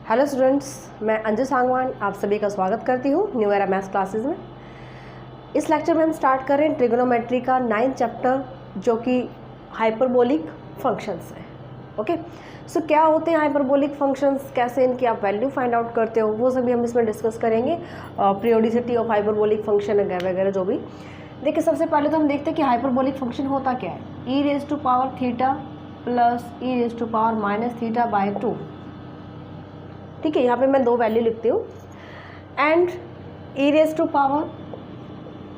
Hello students, मैं अंजू सांगवान आप सभी का स्वागत करती हूँ न्यू एरा मैथ्स क्लासेस में। इस लेक्चर में हम स्टार्ट कर रहे हैं ट्रिग्नोमेट्री का 9th चैप्टर जो कि हाइपरबोलिक फंक्शंस है। ओके, सो क्या होते हैं हाइपरबोलिक फंक्शंस, कैसे इनकी आप वैल्यू फाइंड आउट करते हो, वो सभी हम इसमें डिस्कस करेंगे। पीरियोडिसिटी ऑफ हाइपरबोलिक फंक्शन वगैरह वगैरह जो भी। देखिए, सबसे पहले तो हम देखते हैं कि हाइपरबोलिक फंक्शन होता क्या है। E raise to power theta plus e raise to power minus theta by 2। ठीक है, यहाँ पे मैं दो वैल्यू लिखती हूँ, and e raise to power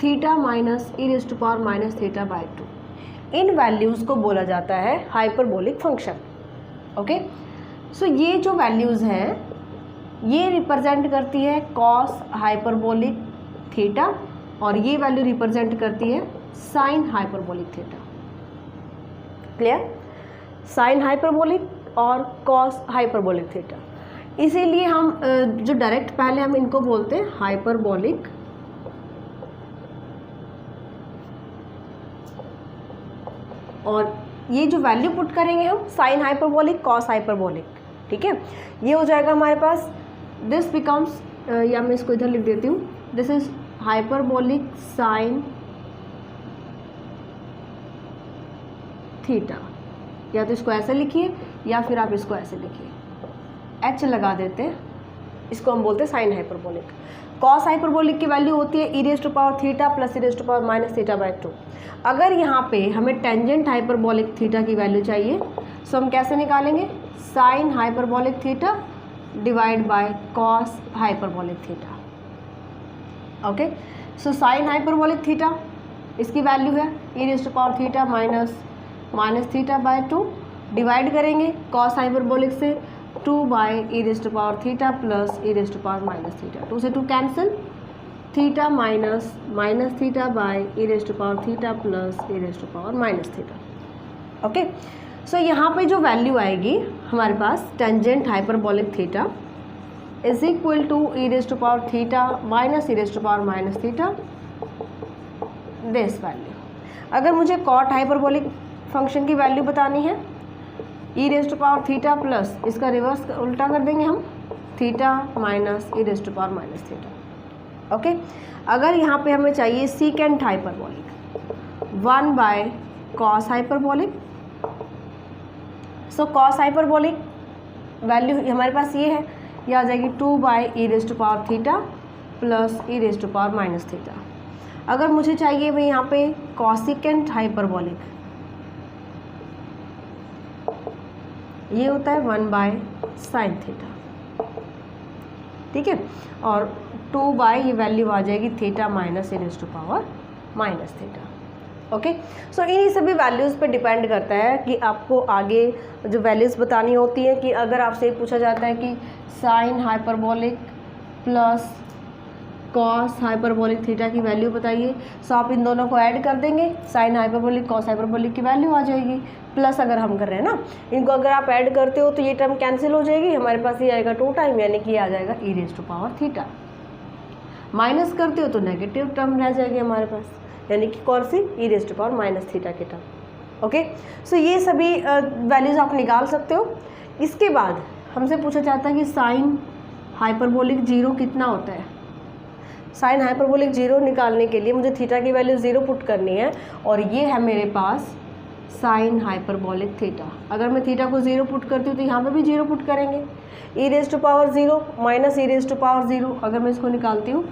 theta minus e raise to power minus theta by 2। इन वैल्यूज़ को बोला जाता है हाइपरबोलिक फंक्शन। ओके, सो ये जो वैल्यूज़ हैं ये रिप्रेजेंट करती है कॉस हाइपरबोलिक थीटा और ये वैल्यू रिप्रेजेंट करती है sine hyperbolic theta. Clear? Sine hyperbolic और कॉस हाइपरबोलिक थीटा। इसीलिए हम जो डायरेक्ट पहले हम इनको बोलते हैं हाइपरबोलिक और ये जो वैल्यू पुट करेंगे हम साइन हाइपरबोलिक कॉस हाइपरबोलिक। ठीक है, ये हो जाएगा हमारे पास, दिस बिकम्स, या मैं इसको इधर लिख देती हूँ, this is hyperbolic sine theta. या तो इसको ऐसे लिखिए या फिर आप इसको ऐसे लिखिए, एच लगा देते हैं, इसको हम बोलते हैं साइन हाइपरबोलिक। कॉस हाइपरबोलिक की वैल्यू होती है e raise to power theta plus e raise to power minus theta by 2। अगर यहाँ पे हमें टेंजेंट हाइपरबोलिक थीटा की वैल्यू चाहिए तो हम कैसे निकालेंगे, sine hyperbolic theta divide by cos hyperbolic theta. Okay, so sine hyperbolic theta इसकी वैल्यू है e raise to power theta minus theta by 2, divide करेंगे कॉस हाइपरबोलिक से 2 by e raise to power theta plus e raise to power minus theta. 2 से 2 cancel, theta minus theta by e raise to power theta plus e raise to power minus theta. Okay, so यहाँ पे जो value आएगी हमारे पास tangent hyperbolic theta is equal to e raise to power theta minus e raise to power minus theta, this value. अगर मुझे cot hyperbolic function की value बतानी है, e raise to power theta plus इसका reverse उल्टा कर देंगे हम, theta minus e raise to power minus theta. Okay, अगर यहाँ पे हमें चाहिए secant hyperbolic 1 by cos hyperbolic. So cos hyperbolic value हमारे पास ये है, ये आ जाएगी 2 by e raise to power theta plus e raise to power minus theta. अगर मुझे चाहिए भाई यहाँ पे कॉसिकेंट हाइपरबोलिक, ये होता है 1 बाय साइन थीटा। ठीक है, और 2 बाय ये वैल्यू आ जाएगी theta minus e raise to power minus theta. Okay, so इन्हीं सभी वैल्यूज़ पे डिपेंड करता है कि आपको आगे जो वैल्यूज़ बतानी होती है। कि अगर आपसे पूछा जाता है कि sine hyperbolic plus cos hyperbolic theta की वैल्यू बताइए, सो आप इन दोनों को ऐड कर देंगे, साइन हाइपरबोलिक कॉस हाइपरबोलिक की वैल्यू आ जाएगी। प्लस अगर हम कर रहे हैं ना, इनको अगर आप ऐड करते हो तो ये टर्म कैंसिल हो जाएगी, हमारे पास ये आएगा 2 टाइम, यानी कि ये आ जाएगा e raise to power theta. Minus करते हो तो नेगेटिव टर्म रह जाएगी हमारे पास, यानी कि कौन सी, e raise to power minus theta की टर्म। ओके, सो ये सभी वैल्यूज़ आप निकाल सकते हो। इसके बाद हमसे पूछा जाता है कि साइन हाइपरबोलिक 0 कितना होता है। साइन हाइपरबोलिक 0 निकालने के लिए मुझे थीटा की वैल्यू 0 पुट करनी है, और ये है मेरे पास साइन हाइपरबोलिक थीटा। अगर मैं थीटा को 0 पुट करती हूँ तो यहाँ पे भी 0 पुट करेंगे, e raise to power 0 minus e raise to power 0। अगर मैं इसको निकालती हूँ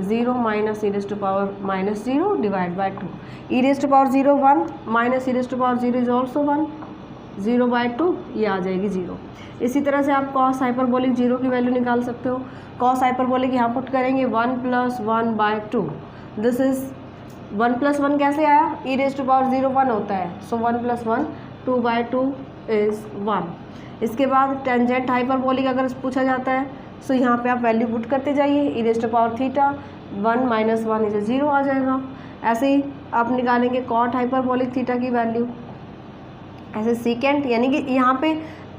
0 minus e raise to power minus 0 divide by 2, e raise to power 0 1 minus e raise to power 0 is also 1, 0 by 2 ये आ जाएगी 0। इसी तरह से आप कॉस हाइपरबोलिक 0 की वैल्यू निकाल सकते हो। कॉस हाइपरबोलिक यहाँ पुट करेंगे 1 plus 1 by 2, this is 1 plus 1 कैसे आया, ई रेज टू पावर 0 1 होता है, सो 1 प्लस 1 2 बाय 2 इज 1। इसके बाद टेंजेंट हाइपरबोलिक अगर पूछा जाता है सो यहाँ पे आप वैल्यू पुट करते जाइए, e raise to power theta 1 minus 1 is 0 आ जाएगा। ऐसे ही आप निकालेंगे कॉट हाइपरबोलिक थीटा की वैल्यू, ऐसे सीकेंट, यानी कि यहाँ पे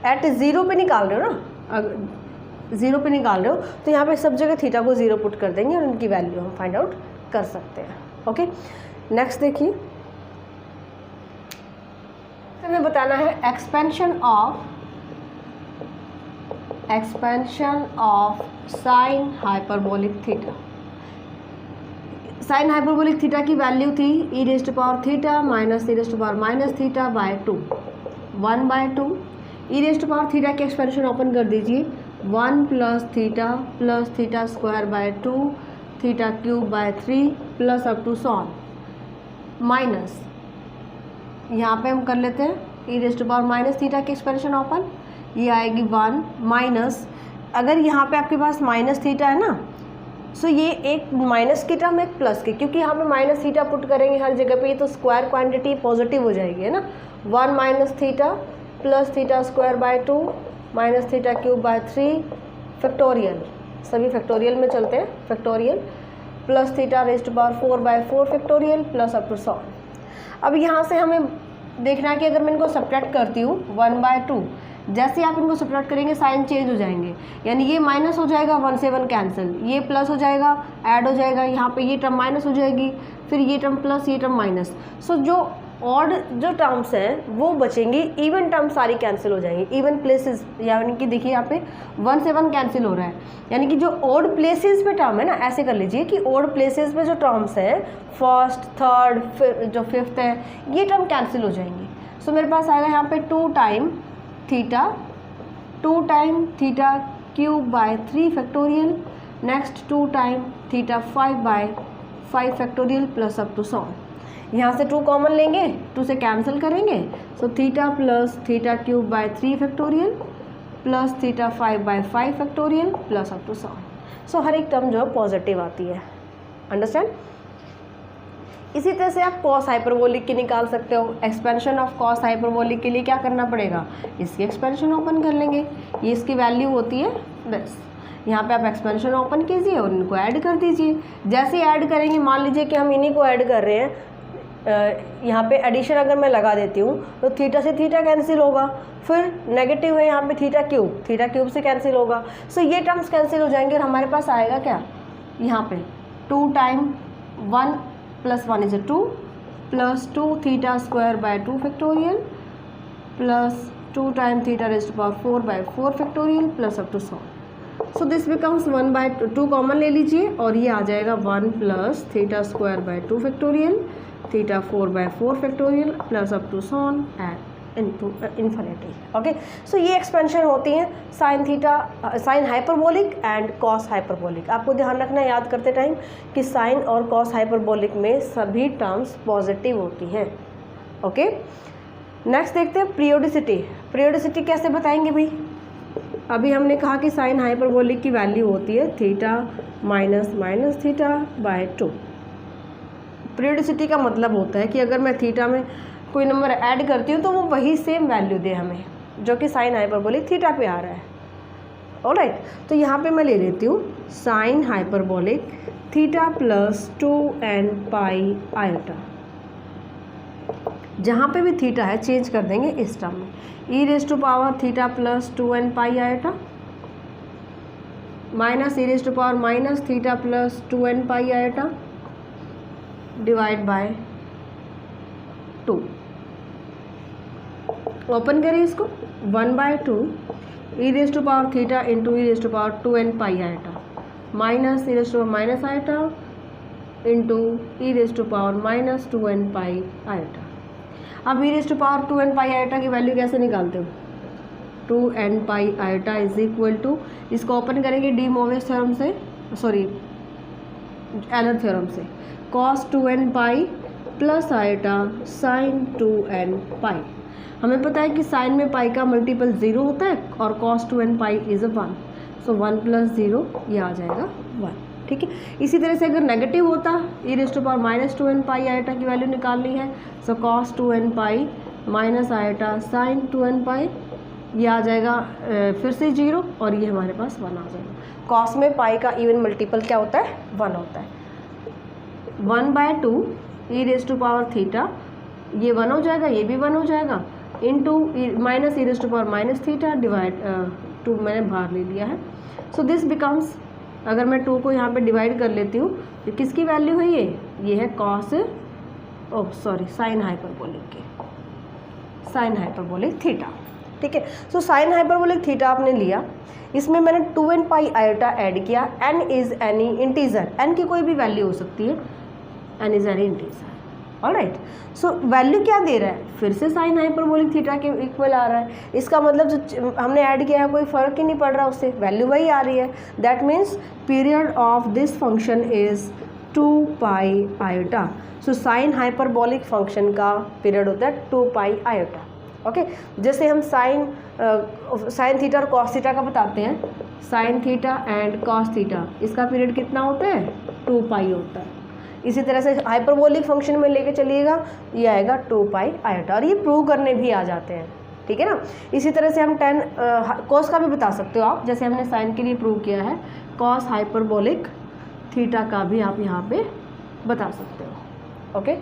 एट 0 पे निकाल रहे हो ना, अगर 0 पे निकाल रहे हो तो यहाँ पे सब जगह थीटा को 0 पुट कर देंगे और उनकी वैल्यू हम फाइंड आउट कर सकते हैं। ओके, नेक्स्ट देखिए, हमें बताना है expansion of expansion of sine hyperbolic theta. Sine hyperbolic theta की वैल्यू थी e raise to power theta minus e raise to power minus theta by 2, 1/2। E raise to power theta की expansion open कर दीजिए, 1 plus theta square by 2 theta cube by 3 plus up to so on minus, यहाँ पे हम कर लेते हैं e raise to power minus theta की एक्सपेंशन ओपन, ये आएगी 1 माइनस, अगर यहाँ पे आपके पास माइनस थीटा है ना, सो ये एक माइनस की टर्म एक प्लस की, क्योंकि यहाँ पे माइनस थीटा पुट करेंगे हर जगह पे, ये तो स्क्वायर क्वांटिटी पॉजिटिव हो जाएगी, है ना। 1 minus theta plus theta square by 2 minus theta cube by 3 factorial, सभी फैक्टोरियल में चलते हैं, factorial plus theta raise to power 4/4 factorial plus up to so on. अब यहाँ से हमें देखना है कि अगर मैं इनको सब्ट्रैक्ट करती हूँ 1/2, जैसे आप इनको सब्ट्रैक्ट करेंगे साइन चेंज हो जाएंगे, यानी ये माइनस हो जाएगा, 1 से 1 कैंसिल, ये प्लस हो जाएगा, ऐड हो जाएगा, यहाँ पे ये टर्म माइनस हो जाएगी, फिर ये टर्म प्लस, ये टर्म माइनस। सो जो ऑड जो टर्म्स हैं वो बचेंगी, इवन टर्म सारी कैंसिल हो जाएंगी, इवन प्लेसेस, यानी कि देखिए यहाँ पे 1 से 1 कैंसिल हो रहा है, यानी कि जो ऑड प्लेसेस पे टर्म है ना, ऐसे कर लीजिए कि ऑड प्लेसेस पे जो टर्म्स हैं फर्स्ट, थर्ड, जो फिफ्थ है, ये टर्म कैंसिल हो जाएंगी। सो मेरे पास आएगा यहाँ पे 2 time theta cube by 3 factorial, next 2 time theta 5/5 factorial plus up to so on. यहाँ से 2 कॉमन लेंगे, 2 से कैंसिल करेंगे, so theta plus theta cube by 3 factorial plus theta 5/5 factorial plus up to so on. So हर एक टर्म जो है positive आती है, अंडरस्टैंड। इसी तरह से आप कॉस हाइपरबोलिक की निकाल सकते हो। एक्सपेंशन ऑफ कॉस हाइपरबोलिक के लिए क्या करना पड़ेगा, इसकी एक्सपेंशन ओपन कर लेंगे, ये इसकी वैल्यू होती है बस, यहाँ पे आप एक्सपेंशन ओपन कीजिए और इनको ऐड कर दीजिए। जैसे ऐड करेंगे, मान लीजिए कि हम इन्हीं को ऐड कर रहे हैं, यहाँ पे एडिशन अगर मैं लगा देती हूँ तो थीटा से थीटा कैंसिल होगा, फिर नेगेटिव है यहाँ पे थीटा क्यूब से कैंसिल होगा। सो ये टर्म्स कैंसिल हो जाएंगे और हमारे पास आएगा क्या, यहाँ पे 2 time 1 plus 1 is 2 plus 2 theta square by 2 factorial plus 2 time theta raise to power 4/4 factorial plus up to so on. So this becomes 1/2 common ले लीजिए और ये आ जाएगा 1 plus theta square by 2 factorial theta 4/4 factorial plus up to so on and into infinity. Okay, so ये expansion होती हैं sine hyperbolic and cos hyperbolic. आपको ध्यान रखना याद करते टाइम कि साइन और कॉस हाइपरबोलिक में सभी टर्म्स पॉजिटिव होती हैं। ओके, नेक्स्ट देखते हैं पीरियोडिसिटी कैसे बताएंगे भाई। अभी हमने कहा कि साइन हाइपरबोलिक की वैल्यू होती है theta minus theta by 2। Periodicity का मतलब होता है कि अगर मैं थीटा में कोई नंबर ऐड करती हूँ तो वो वही सेम वैल्यू दे हमें, जो कि साइन हाइपरबोलिक थीटा पे आ रहा है। ऑलराइट, तो यहाँ पे मैं ले लेती हूँ sign hyperbolic theta plus 2n pi iota. जहाँ पे भी थीटा है चेंज कर देंगे इस टर्म में, e raise to power theta plus 2n pi iota minus e raise to power minus theta plus 2n pi iota divide by 2। Open करिए इसको, 1/2 e raise to power theta into e raise to power 2n pi iota minus e raise to power minus iota into e raise to power minus 2n pi iota. अब e raise to power 2n pi iota की value कैसे निकालते हो, 2n pi iota is equal to, इसको open करेंगे De Moivre's theorem से, sorry Euler theorem से, cos 2n pi plus iota sine 2n pi. हमें पता है कि साइन में पाई का मल्टीपल 0 होता है और cos 2n pi is 1, so 1 plus 0 ये आ जाएगा 1। ठीक है, इसी तरह से अगर नेगेटिव होता e raise to power minus 2n pi iota की वैल्यू निकालनी है, so cos 2n pi minus iota sine 2n pi, ये आ जाएगा फिर से 0 और ये हमारे पास 1 आ जाएगा। cos में पाई का इवन मल्टीपल क्या होता है, 1 होता है। 1/2 e raise to power theta, ये 1 हो जाएगा, ये भी 1 हो जाएगा, into minus e raise to power minus theta divide 2 मैंने बाहर ले लिया है। सो दिस बिकम्स, अगर मैं 2 को यहाँ पे डिवाइड कर लेती हूँ तो किसकी वैल्यू है, ये है साइन हाइपरबोलिक थीटा। ठीक है। सो साइन हाइपरबोलिक थीटा आपने लिया, इसमें मैंने 2n पाई आयोटा ऐड किया। n is any integer, n की कोई भी वैल्यू हो सकती है, n is any integer, alright. So value क्या दे रहा है, फिर से साइन हाइपरबोलिक थीटा के इक्वल आ रहा है। इसका मतलब जो हमने ऐड किया है कोई फ़र्क ही नहीं पड़ रहा, उससे वैल्यू वही आ रही है। That means period of this function is 2 pi iota. So sine hyperbolic function का पीरियड होता है 2 पाई आयोटा, ओके। जैसे हम साइन थीटा और कॉस थीटा का बताते हैं, sine theta and cos theta, इसका पीरियड कितना होता है, 2 पाई होता है। इसी तरह से हाइपरबोलिक फंक्शन में लेके चलिएगा, ये आएगा 2 पाई आयोटा, और ये प्रूव करने भी आ जाते हैं, ठीक है ना। इसी तरह से हम कॉस का भी बता सकते हो आप, जैसे हमने साइन के लिए प्रूव किया है, कॉस हाइपरबोलिक थीटा का भी आप यहाँ पे बता सकते हो, ओके।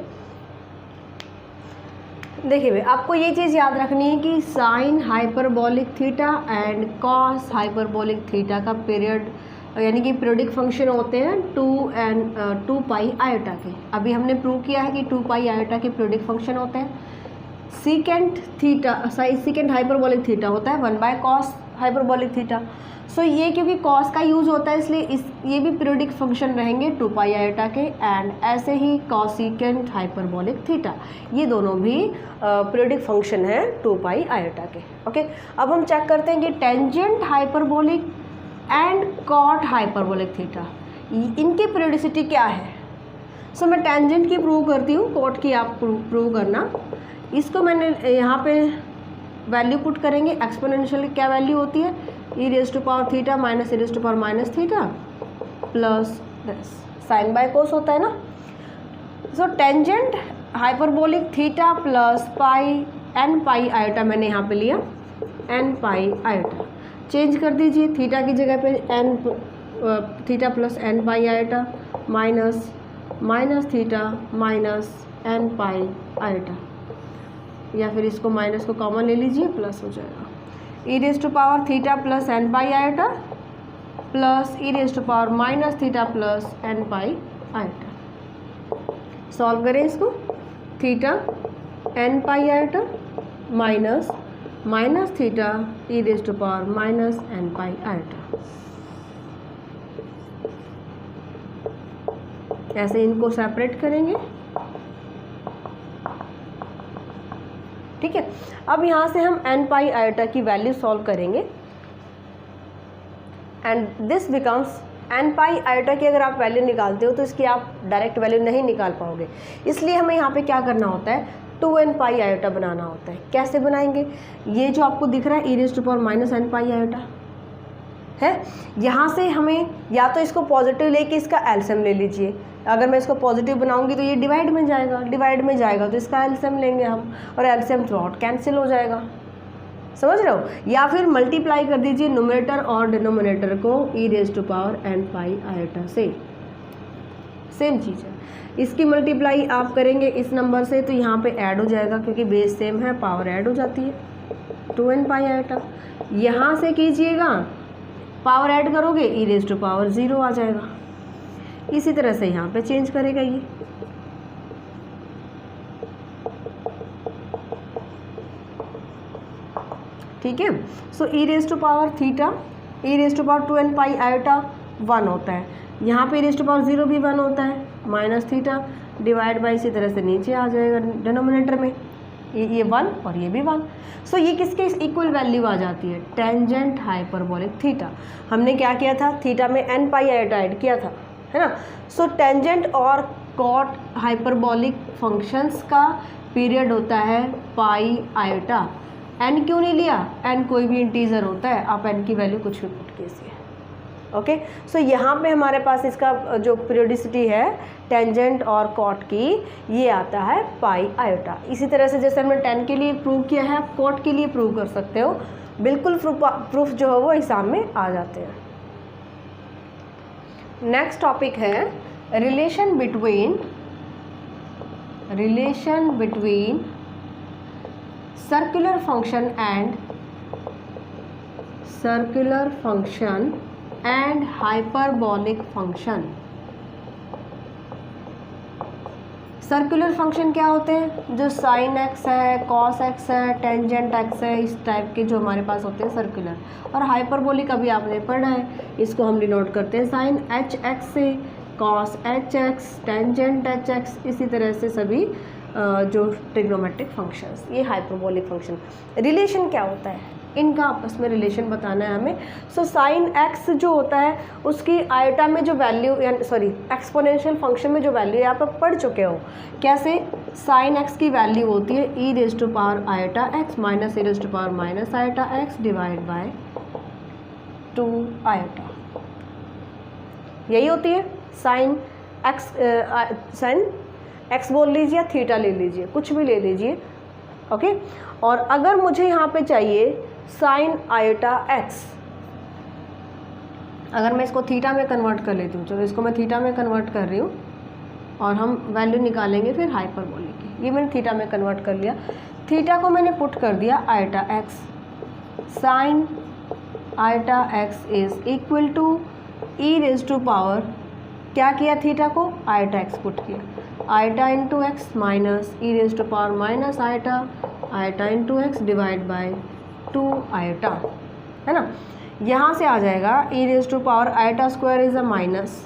देखिए भाई, आपको ये चीज़ याद रखनी है कि sign hyperbolic theta and cos hyperbolic theta का पीरियड यानी कि पीरियोडिक फंक्शन होते हैं 2 पाई आयोटा के। अभी हमने प्रूव किया है कि 2 पाई आयोटा के पीरियोडिक फंक्शन होते हैं। सीकेंट हाइपरबोलिक थीटा होता है 1 बाय कॉस हाइपरबोलिक थीटा। सो ये क्योंकि कॉस का यूज होता है इसलिए ये भी पीरियोडिक फंक्शन रहेंगे 2 पाई आयोटा के, एंड ऐसे ही कॉसिकेंट हाइपरबोलिक थीटा, ये दोनों भी पीरियोडिक फंक्शन है 2 पाई आयोटा के, ओके। अब हम चेक करते हैं कि tangent hyperbolic and cot hyperbolic theta, इनकी पीरियोडिसिटी क्या है। सो मैं टेंजेंट की प्रूव करती हूँ, कॉट की आप प्रूव करना। इसको मैंने यहाँ पे वैल्यू पुट करेंगे, एक्सपोनेंशियल क्या वैल्यू होती है, e raise to power theta minus e raise to power minus theta plus sine by cos होता है ना। So tangent hyperbolic theta plus pi n pi iota मैंने यहाँ पे लिया, n पाई आयोटा चेंज कर दीजिए, थीटा की जगह पे theta plus n pi iota minus theta minus n pi iota, या फिर इसको माइनस को कॉमन ले लीजिए, प्लस हो जाएगा e raise to power theta plus n pi iota plus e raise to power minus theta plus n pi iota. Solve करें इसको, theta n pi iota minus theta e raise to power minus n pi iota. ऐसे इनको separate करेंगे, ठीक है। अब यहाँ से हम n पाई आयोटा की वैल्यू सॉल्व करेंगे, and this becomes n pi iota की अगर आप वैल्यू निकालते हो तो इसकी आप डायरेक्ट वैल्यू नहीं निकाल पाओगे, इसलिए हमें यहाँ पे क्या करना होता है, 2n पाई आयोटा बनाना होता है। कैसे बनाएंगे, ये जो आपको दिख रहा है e raise to power minus n pi iota है, यहाँ से हमें या तो इसको पॉजिटिव लेके इसका एलसीएम ले लीजिए, अगर मैं इसको पॉजिटिव बनाऊंगी तो ये डिवाइड में जाएगा तो इसका एलसीएम लेंगे हम, और एलसीएम थ्रू आउट कैंसिल हो जाएगा, समझ रहे हो। या फिर मल्टीप्लाई कर दीजिए न्यूमरेटर और डिनोमिनेटर को e raise to power n pi iota से, सेम चीज़ है। इसकी मल्टीप्लाई आप करेंगे इस नंबर से तो यहाँ पे ऐड हो जाएगा, क्योंकि बेस सेम है, पावर ऐड हो जाती है 2n पाई आयोटा। यहाँ से कीजिएगा, पावर ऐड करोगे e रेज़ टू पावर 0 आ जाएगा। इसी तरह से यहाँ पे चेंज करेगा ये, ठीक है। So e raise to power theta e raise to power 2n pi iota 1 होता है, यहाँ पे e रेज़ टू पावर 0 भी 1 होता है, माइनस थीटा डिवाइड बाई, इसी तरह से नीचे आ जाएगा डिनोमिनेटर में ये 1 और ये भी 1। सो ये किसके इक्वल वैल्यू आ जाती है, टेंजेंट हाइपरबोलिक थीटा। हमने क्या किया था, थीटा में n पाई आयोटा ऐड किया था, है ना। सो टेंजेंट और कॉट हाइपरबोलिक फंक्शंस का पीरियड होता है पाई आयोटा। n क्यों नहीं लिया, n कोई भी इंटीजर होता है, आप n की वैल्यू कुछ भी पुट कीजिए, ओके। सो यहाँ पे हमारे पास इसका जो पीरियोडिसिटी है टेंजेंट और कॉट की, ये आता है पाई आयोटा। इसी तरह से जैसे हमने 10 के लिए प्रूव किया है, आप कॉट के लिए प्रूव कर सकते हो, बिल्कुल प्रूफ जो है वो एग्जाम में आ जाते हैं। नेक्स्ट टॉपिक है relation between circular function and hyperbolic function. Circular function क्या होते हैं? जो साइन एक्स है, कॉस एक्स है, टेंजेंट एक्स है, इस टाइप के जो हमारे पास होते हैं सर्कुलर। और हाइपरबोलिक अभी आपने पढ़ा है, इसको हम डिनोट करते हैं साइन एच एक्स से, cos H x, tangent H x, इसी तरह से सभी जो ट्रिग्नोमेट्रिक फंक्शंस, ये हाइपरबोलिक फंक्शन। रिलेशन क्या होता है? इनका आपस में रिलेशन बताना है हमें। सो साइन एक्स जो होता है उसकी आयोटा में जो वैल्यू, सॉरी एक्सपोनेंशियल फंक्शन में जो वैल्यू है आप पढ़ चुके हो। कैसे? साइन एक्स की वैल्यू होती है e raise to power iota x minus e raise to power minus iota x divide by 2 iota, यही होती है साइन एक्स। साइन एक्स बोल लीजिए या थीटा ले लीजिए, कुछ भी ले लीजिए, ओके। और अगर मुझे यहाँ पे चाहिए साइन आयोटा एक्स, अगर मैं इसको थीटा में कन्वर्ट कर लेती हूँ, चलो इसको मैं थीटा में कन्वर्ट कर रही हूँ और हम वैल्यू निकालेंगे फिर हाइपरबोलिक की। ये मैंने थीटा में कन्वर्ट कर लिया, थीटा को मैंने पुट कर दिया iota x, sine iota x is equal to e raise to power, क्या किया थीटा को? आयोटा एक्स पुट किया, iota into x minus e raise to power minus iota, iota into x divide by 2 iota, है ना। यहाँ से आ जाएगा e raise to power iota square is a minus,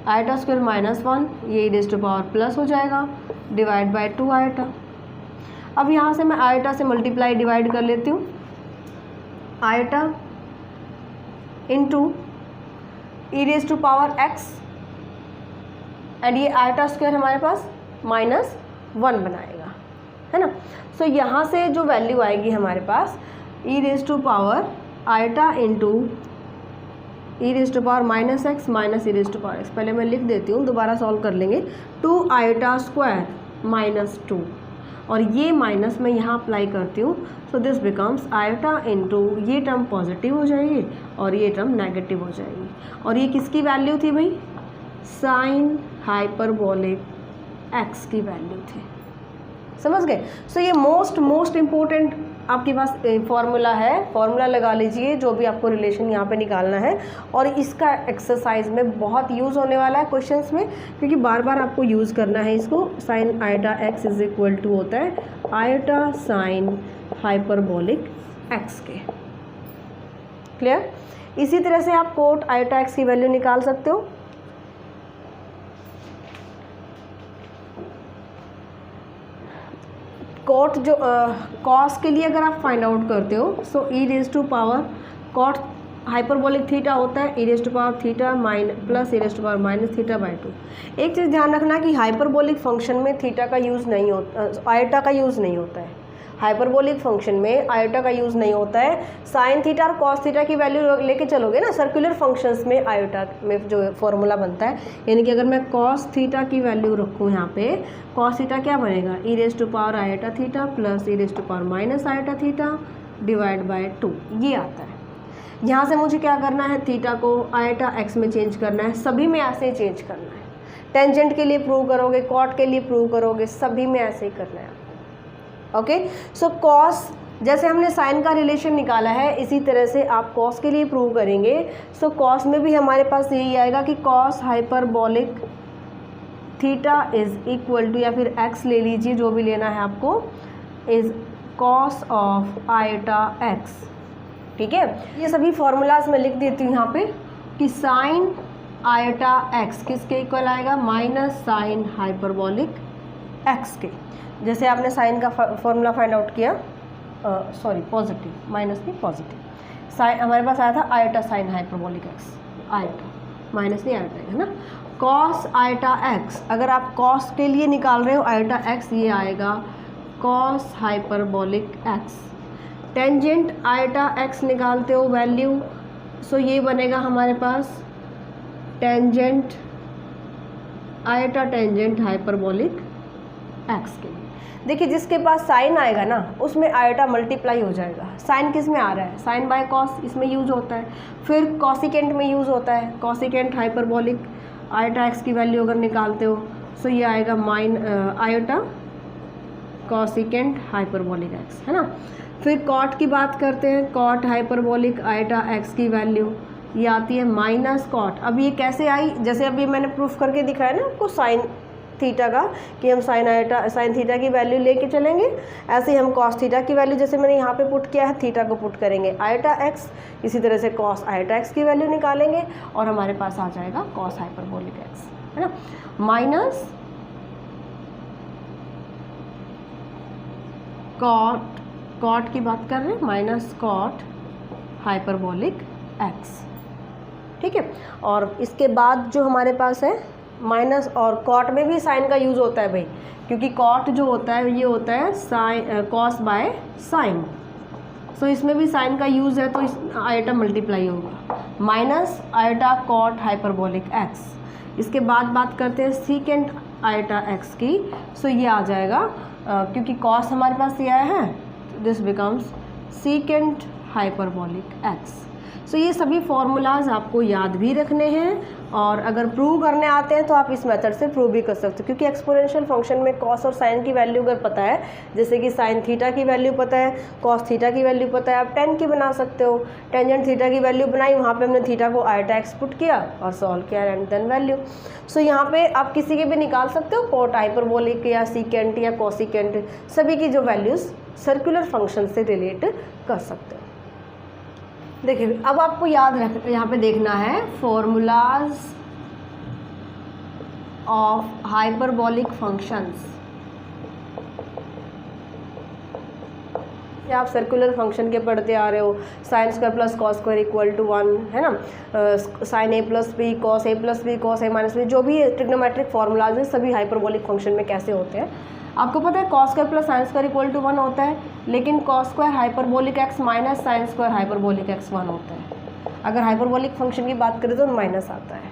iota square -1, ये e raise to power plus हो जाएगा divide by 2 iota. अब यहाँ से मैं आयोटा से मल्टीप्लाई डिवाइड कर लेती हूँ, iota into e raise to power x, and ये आयोटा स्क्वायर हमारे पास -1 बनाएगा, है ना। सो यहाँ से जो वैल्यू आएगी हमारे पास e raise to power iota into e raise to power minus x minus e raise to power x, पहले मैं लिख देती हूँ, दोबारा सॉल्व कर लेंगे। 2 आयोटा स्क्वायर -2, और ये माइनस मैं यहाँ अप्लाई करती हूँ, सो दिस बिकम्स आयोटा इंटू, ये टर्म पॉजिटिव हो जाएगी और ये टर्म नेगेटिव हो जाएगी। और ये किसकी वैल्यू थी भाई? साइन हाइपरबोलिक एक्स की वैल्यू थी, समझ गए। सो ये मोस्ट इम्पोर्टेंट आपके पास फॉर्मूला है, फॉर्मूला लगा लीजिए जो भी आपको रिलेशन यहाँ पे निकालना है, और इसका एक्सरसाइज में बहुत यूज़ होने वाला है क्वेश्चंस में, क्योंकि बार बार आपको यूज़ करना है इसको। Sine iota x is equal to होता है आयोटा साइन हाइपरबोलिक एक्स के, क्लियर। इसी तरह से आप कोट आयोटा एक्स की वैल्यू निकाल सकते हो। कॉट जो कॉस के लिए अगर आप फाइंड आउट करते हो, so e raise to power cot hyperbolic theta होता है e raise to power theta plus e raise to power minus theta by 2। एक चीज़ ध्यान रखना कि हाइपरबोलिक फंक्शन में थीटा का यूज़ नहीं होता, आयोटा का यूज़ नहीं होता है। हाइपरबोलिक फंक्शन में आयोटा का यूज़ नहीं होता है। साइन थीटा और कॉस थीटा की वैल्यू लेके चलोगे ना सर्कुलर फंक्शंस में, आयोटा में जो फॉर्मूला बनता है, यानी कि अगर मैं कॉस थीटा की वैल्यू रखूँ यहाँ पे, कॉस थीटा क्या बनेगा? E raise to power iota theta plus e raise to power minus iota theta divide by 2, ये आता है। यहाँ से मुझे क्या करना है? थीटा को आयोटा एक्स में चेंज करना है, सभी में ऐसे ही चेंज करना है। टेंजेंट के लिए प्रूव करोगे, कॉट के लिए प्रूव करोगे, सभी में ऐसे ही करना है। ओके, सो कॉस, जैसे हमने साइन का रिलेशन निकाला है इसी तरह से आप कॉस के लिए प्रूव करेंगे। सो कॉस में भी हमारे पास यही आएगा कि cos hyperbolic theta is equal to, या फिर एक्स ले लीजिए जो भी लेना है आपको, is cos of iota x. ठीक है, ये सभी फॉर्मूलाज मैं लिख देती हूँ यहाँ पे कि साइन आयोटा एक्स किसके इक्वल आएगा? माइनस साइन हाइपरबोलिक एक्स के। जैसे आपने साइन का फॉर्मूला फाइंड आउट किया, सॉरी पॉजिटिव, माइनस नहीं पॉजिटिव, साइन हमारे पास आया था iota sine hyperbolic x, iota minus नहीं आयोटा है ना, कॉस आयोटा एक्स। अगर आप कॉस के लिए निकाल रहे हो आयोटा एक्स, ये आएगा cos hyperbolic x. Tangent iota x निकालते हो वैल्यू, सो ये बनेगा हमारे पास tangent iota tangent hyperbolic x के लिए। देखिए जिसके पास साइन आएगा ना उसमें आयोटा मल्टीप्लाई हो जाएगा। साइन किस में आ रहा है? साइन बाय कॉस, इसमें यूज होता है। फिर कॉसिकेंट में यूज़ होता है, कॉसिकेंट हाइपरबोलिक आयोटा एक्स की वैल्यू अगर निकालते हो, सो ये आएगा आयोटा कॉसिकेंट हाइपरबोलिक एक्स, है ना। फिर कॉट की बात करते हैं, कॉट हाइपरबोलिक आयोटा एक्स की वैल्यू ये आती है माइनस कॉट। अब ये कैसे आई? जैसे अभी मैंने प्रूफ करके दिखाया ना आपको, साइन थीटा का कि हम साइन थीटा की वैल्यू लेके चलेंगे, ऐसे ही हम कॉस थीटा की वैल्यू जैसे मैंने यहाँ पे पुट किया है थीटा को पुट करेंगे आयटा एक्स, इसी तरह से कॉस आयटा एक्स की वैल्यू निकालेंगे और हमारे पास आ जाएगा कॉस हाइपरबोलिक एक्स, है ना, माइनस कॉट की बात कर रहे हैं, माइनस कॉट हाइपरबोलिक एक्स, ठीक है। और इसके बाद जो हमारे पास है माइनस, और कॉट में भी साइन का यूज़ होता है भाई, क्योंकि कॉट जो होता है ये होता है sine cos by sine, so इसमें भी साइन का यूज़ है तो इस आयटा मल्टीप्लाई होगा, minus iota cot hyperbolic x. इसके बाद बात करते हैं सीकेंट आयटा एक्स की, सो ये आ जाएगा क्योंकि कॉस हमारे पास ये आया है, this becomes secant hyperbolic x. So ये सभी फॉर्मूलाज आपको याद भी रखने हैं, और अगर प्रूव करने आते हैं तो आप इस मेथड से प्रूव भी कर सकते हो, क्योंकि एक्सपोनेंशियल फंक्शन में कॉस और साइन की वैल्यू अगर पता है, जैसे कि साइन थीटा की वैल्यू पता है, कॉस थीटा की वैल्यू पता है, आप टेन की बना सकते हो, टेंजेंट थीटा की वैल्यू बनाई, वहाँ पे हमने थीटा को आयटा एक्स पुट किया और सॉल्व किया एंड देन वैल्यू। सो यहाँ पे आप किसी के भी निकाल सकते हो, कॉट हाइपरबोलिक या सीकेंट या कोसिकेंट, सभी की जो वैल्यूज़ सर्कुलर फंक्शन से रिलेट कर सकते हो। देखिए अब आपको याद रख यहाँ पे देखना है फॉर्मूलाज ऑफ हाइपरबोलिक फंक्शंस। आप सर्कुलर फंक्शन के पढ़ते आ रहे हो, sine square plus cos square equal to 1, है ना, sine A plus B cos A plus B cos A minus B, जो भी ट्रिग्नोमेट्रिक फॉर्मूलाज है सभी हाइपरबोलिक फंक्शन में कैसे होते हैं। आपको पता है cos square plus sine square equal to 1 होता है, लेकिन cos square hyperbolic x minus sine square hyperbolic x 1 होता है। अगर हाइपरबोलिक फंक्शन की बात करें तो माइनस आता है,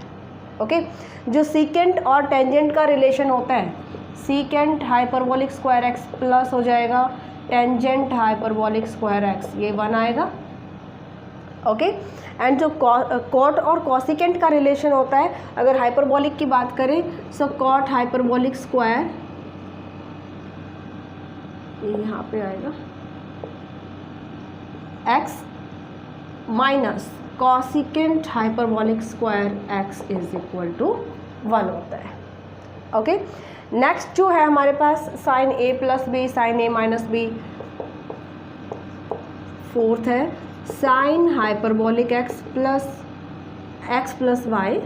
ओके। जो सीकेंट और टेंजेंट का रिलेशन होता है, secant hyperbolic square x plus हो जाएगा टेंजेंट हाइपरबोलिक स्क्वायर एक्स, ये 1 आएगा, ओके। एंड जो कॉट और कॉसिकेंट का रिलेशन होता है, अगर हाइपरबोलिक की बात करें सो कॉट हाइपरबोलिक स्क्वायर, यहाँ पे आएगा x minus cosecant hyperbolic square x is equal to 1 होता है, ओके। नेक्स्ट जो है हमारे पास sine a plus B, sine a minus B, fourth है sine hyperbolic x plus Y,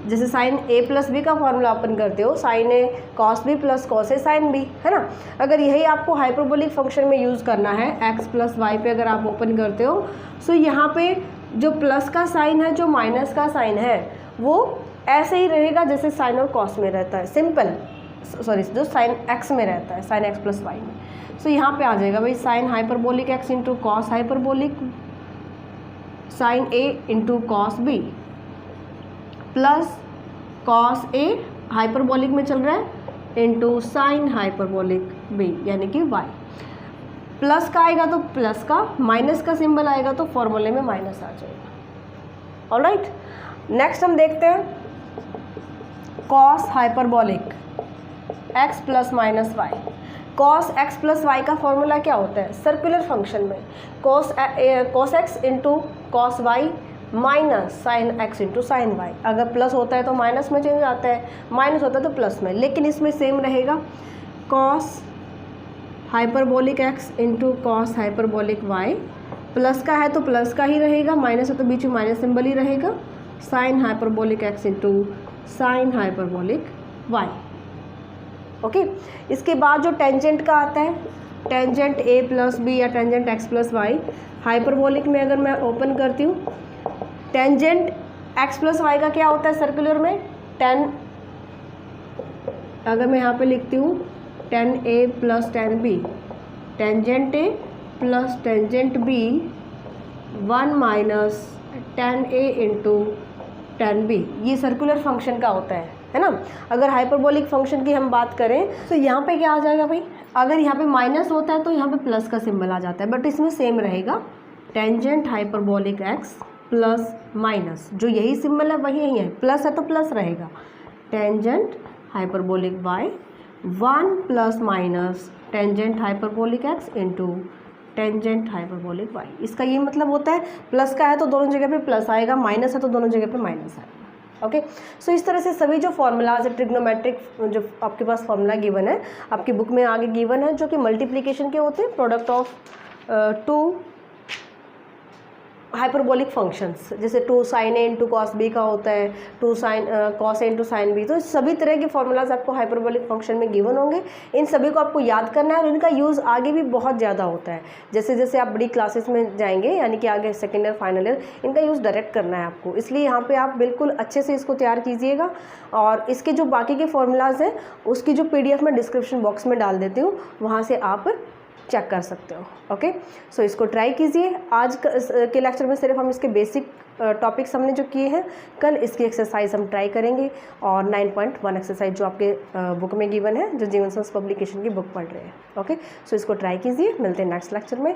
जैसे साइन ए प्लस बी का फॉर्मूला ओपन करते हो, sine A cos B plus cos A sine B, है ना। अगर यही आपको हाइपरबोलिक फंक्शन में यूज़ करना है, एक्स प्लस वाई पे अगर आप ओपन करते हो, सो यहाँ पे जो प्लस का साइन है, जो माइनस का साइन है, वो ऐसे ही रहेगा जैसे साइन और कॉस में रहता है, सिंपल, सॉरी जो साइन एक्स में रहता है, साइन एक्स प्लस वाई में। सो यहाँ पे आ जाएगा भाई sine hyperbolic x into cos hyperbolic sine A into cos B plus cos A hyperbolic में चल रहा है इंटू साइन हाइपरबोलिक बी, यानी कि वाई। प्लस का आएगा तो प्लस का, माइनस का सिंबल आएगा तो फॉर्मूले में माइनस आ जाएगा, ऑलराइट। नेक्स्ट हम देखते हैं cos hyperbolic x plus minus y. Cos x plus y का फॉर्मूला क्या होता है सर्कुलर फंक्शन में, cos x into cos y minus sine x into sine y. अगर प्लस होता है तो माइनस में चेंज आता है, माइनस होता है तो प्लस में, लेकिन इसमें सेम रहेगा, cos hyperbolic x into cos hyperbolic y. Plus का है तो प्लस का ही रहेगा, माइनस है तो बीच में माइनस सिंबल ही रहेगा, sine hyperbolic x into sine hyperbolic y, okay. इसके बाद जो टेंजेंट का आता है, टेंजेंट ए प्लस बी या tangent x plus y, hyperbolic में अगर मैं ओपन करती हूँ, टेंजेंट एक्स प्लस वाई का क्या होता है सर्कुलर में, टेन, अगर मैं यहाँ पे लिखती हूँ tan A plus tan B, tangent A plus tangent B 1 minus tan A into tan B, ये सर्कुलर फंक्शन का होता है ना। अगर हाइपरबोलिक फंक्शन की हम बात करें तो यहाँ पे क्या आ जाएगा भाई, अगर यहाँ पे माइनस होता है तो यहाँ पे प्लस का सिंबल आ जाता है, बट इसमें सेम रहेगा, tangent hyperbolic x plus minus, जो यही सिंबल है वही यही है, प्लस है तो प्लस रहेगा, tangent hyperbolic Y 1 plus minus tangent hyperbolic x into tangent hyperbolic Y. इसका ये मतलब होता है प्लस का है तो दोनों जगह पे प्लस आएगा, माइनस है तो दोनों जगह पे माइनस आएगा, ओके। सो इस तरह से सभी जो फॉर्मूलाज है ट्रिग्नोमेट्रिक जो आपके पास फॉर्मूला गिवन है आपकी बुक में आगे गिवन है, जो कि मल्टीप्लिकेशन के होते हैं, product of two hyperbolic functions, जैसे 2 sin a into cos B का होता है, 2 sin cos a into sine B. तो सभी तरह के फॉर्मूलाज आपको हाइपरबोलिक फंक्शन में गिवन होंगे। इन सभी को आपको याद करना है और इनका यूज़ आगे भी बहुत ज़्यादा होता है। जैसे जैसे आप बड़ी क्लासेस में जाएंगे, यानी कि आगे सेकेंड ईयर फाइनल ईयर, इनका यूज़ डायरेक्ट करना है आपको। इसलिए यहाँ पर आप बिल्कुल अच्छे से इसको तैयार कीजिएगा। और इसके जो बाकी के फॉर्मूलाज हैं उसकी जो PDF मैं डिस्क्रिप्शन बॉक्स में डाल देती हूँ, वहाँ से आप चेक कर सकते हो। ओके, सो इसको ट्राई कीजिए। आज के लेक्चर में सिर्फ हम इसके बेसिक टॉपिक्स हमने जो किए हैं, कल इसकी एक्सरसाइज हम ट्राई करेंगे और 9.1 एक्सरसाइज जो आपके बुक में गिवन है, जो जीवन सोर्स पब्लिकेशन की बुक पढ़ रहे हैं। ओके, सो इसको ट्राई कीजिए। मिलते हैं नेक्स्ट लेक्चर में।